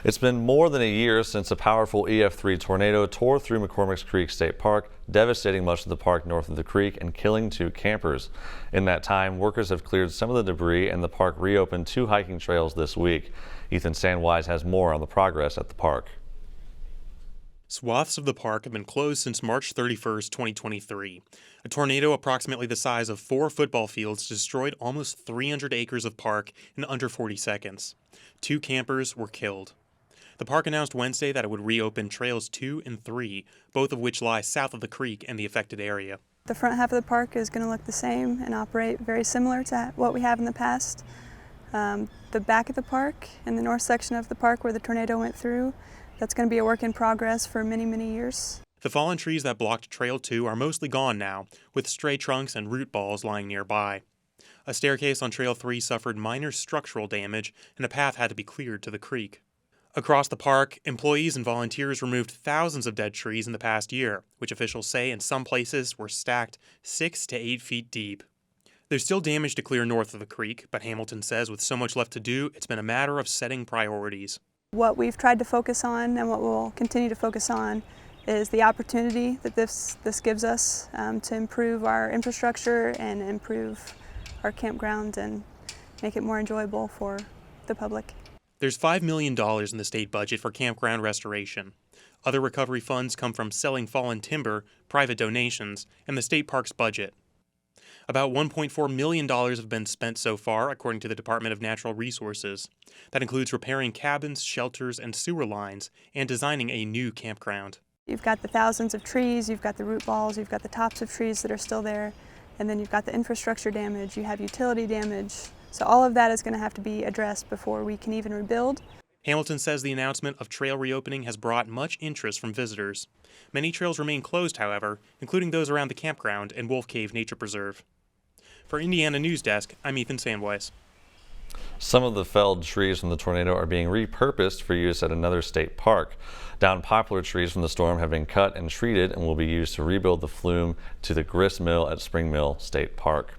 It's been more than a year since a powerful EF3 tornado tore through McCormick's Creek State Park, devastating much of the park north of the creek and killing 2 campers. In that time, workers have cleared some of the debris and the park reopened 2 hiking trails this week. Ethan Sandwise has more on the progress at the park. Swaths of the park have been closed since March 31, 2023. A tornado approximately the size of 4 football fields destroyed almost 300 acres of park in under 40 seconds. 2 campers were killed. The park announced Wednesday that it would reopen trails 2 and 3, both of which lie south of the creek and the affected area. The front half of the park is going to look the same and operate very similar to what we have in the past. The back of the park and the north section of the park where the tornado went through, that's going to be a work in progress for many, many years. The fallen trees that blocked Trail 2 are mostly gone now, with stray trunks and root balls lying nearby. A staircase on Trail 3 suffered minor structural damage, and a path had to be cleared to the creek. Across the park, employees and volunteers removed thousands of dead trees in the past year, which officials say in some places were stacked 6 to 8 feet deep. There's still damage to clear north of the creek, but Hamilton says with so much left to do, it's been a matter of setting priorities. What we've tried to focus on and what we'll continue to focus on is the opportunity that this gives us to improve our infrastructure and improve our campground and make it more enjoyable for the public. There's $5 million in the state budget for campground restoration. Other recovery funds come from selling fallen timber, private donations, and the state park's budget. About $1.4 million have been spent so far, according to the Department of Natural Resources. That includes repairing cabins, shelters, and sewer lines, and designing a new campground. You've got the thousands of trees, you've got the root balls, you've got the tops of trees that are still there, and then you've got the infrastructure damage, you have utility damage. So all of that is going to have to be addressed before we can even rebuild. Hamilton says the announcement of trail reopening has brought much interest from visitors. Many trails remain closed, however, including those around the campground and Wolf Cave Nature Preserve. For Indiana News Desk, I'm Ethan Sandwise. Some of the felled trees from the tornado are being repurposed for use at another state park. Down poplar trees from the storm have been cut and treated and will be used to rebuild the flume to the grist mill at Spring Mill State Park.